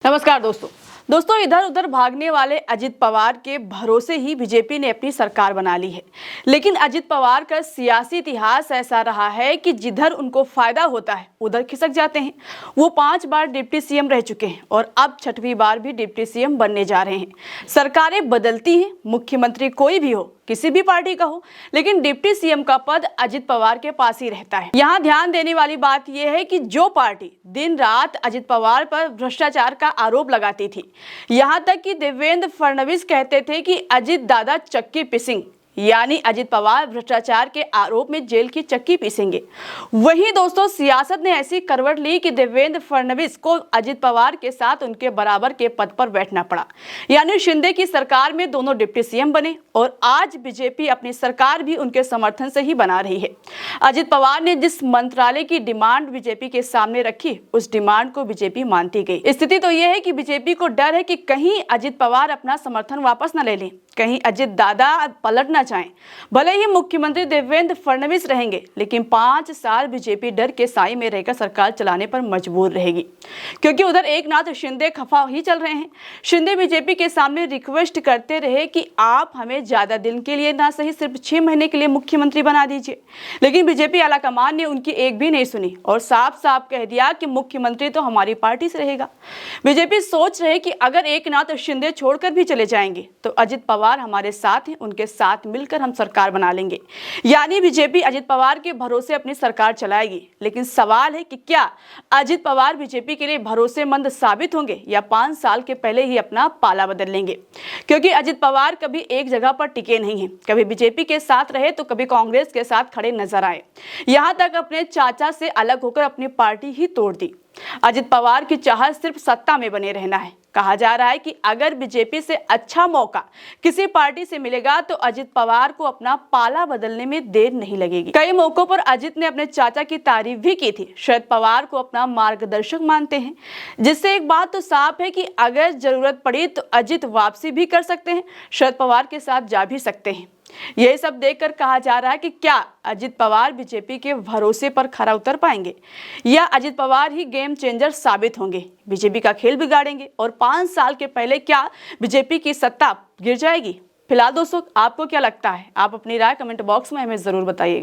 नमस्कार दोस्तों इधर उधर भागने वाले अजित पवार के भरोसे ही बीजेपी ने अपनी सरकार बना ली है। लेकिन अजित पवार का सियासी इतिहास ऐसा रहा है कि जिधर उनको फायदा होता है उधर खिसक जाते हैं। वो 5 बार डिप्टी सीएम रह चुके हैं और अब 6वीं बार भी डिप्टी सीएम बनने जा रहे हैं। सरकारें बदलती हैं, मुख्यमंत्री कोई भी हो, किसी भी पार्टी का हो, लेकिन डिप्टी सीएम का पद अजित पवार के पास ही रहता है। यहाँ ध्यान देने वाली बात यह है कि जो पार्टी दिन रात अजित पवार पर भ्रष्टाचार का आरोप लगाती थी, यहाँ तक कि देवेंद्र फडणवीस कहते थे कि अजित दादा चक्की पिसिंग, यानी अजित पवार भ्रष्टाचार के आरोप में जेल की चक्की पीसेंगे। वहीं दोस्तों सियासत ने ऐसी करवट ली कि देवेंद्र फडणवीस को अजित पवार के साथ उनके बराबर के पद पर बैठना पड़ा, यानी शिंदे की सरकार में दोनों डिप्टी सीएम बने और आज बीजेपी अपनी सरकार भी उनके समर्थन से ही बना रही है। अजित पवार ने जिस मंत्रालय की डिमांड बीजेपी के सामने रखी, उस डिमांड को बीजेपी मानती गई। स्थिति तो यह है कि बीजेपी को डर है कि कहीं अजित पवार अपना समर्थन वापस न ले लें, कहीं अजित दादा पलट न चाहें। भले ही मुख्यमंत्री देवेंद्र फडणवीस रहेंगे, लेकिन 5 साल बीजेपी डर के साए में रहकर सरकार चलाने पर मजबूर रहेगी, क्योंकि उधर एकनाथ शिंदे खफा ही चल रहे हैं। शिंदे बीजेपी के सामने रिक्वेस्ट करते रहे कि आप हमें ज्यादा दिन के लिए ना सही सिर्फ 6 महीने के लिए मुख्यमंत्री बना दीजिए, लेकिन बीजेपी आलाकमान ने उनकी एक भी नहीं सुनी और साफ साफ कह दिया कि मुख्यमंत्री तो हमारी पार्टी से रहेगा। बीजेपी सोच रहे कि अगर एकनाथ शिंदे छोड़कर भी चले जाएंगे तो अजित पवार हमारे साथ हैं, उनके साथ मिलकर हम सरकार बना लेंगे। यानी बीजेपी अजित पवार के भरोसे अपनी सरकार चलाएगी। लेकिन सवाल है कि क्या अजित पवार बीजेपी के लिए भरोसेमंद साबित होंगे या 5 साल के पहले ही अपना पाला बदल लेंगे, क्योंकि अजित पवार कभी एक जगह पर टिके नहीं हैं। कभी बीजेपी के साथ रहे तो कभी कांग्रेस के साथ खड़े नजर आए, यहां तक अपने चाचा से अलग होकर अपनी पार्टी ही तोड़ दी। अजित पवार की चाहत सिर्फ सत्ता में बने रहना है। कहा जा रहा है कि अगर बीजेपी से अच्छा मौका किसी पार्टी से मिलेगा तो अजित पवार को अपना पाला बदलने में देर नहीं लगेगी। कई मौकों पर अजित ने अपने चाचा की तारीफ भी की थी। शरद पवार को अपना मार्गदर्शक मानते हैं, जिससे एक बात तो साफ है कि अगर जरूरत पड़ी तो अजित वापसी भी कर सकते हैं, शरद पवार के साथ जा भी सकते हैं। यह सब देखकर कहा जा रहा है कि क्या अजित पवार बीजेपी के भरोसे पर खरा उतर पाएंगे या अजित पवार ही गेम चेंजर साबित होंगे, बीजेपी का खेल बिगाड़ेंगे और 5 साल के पहले क्या बीजेपी की सत्ता गिर जाएगी। फिलहाल दोस्तों आपको क्या लगता है? आप अपनी राय कमेंट बॉक्स में हमें जरूर बताइएगा।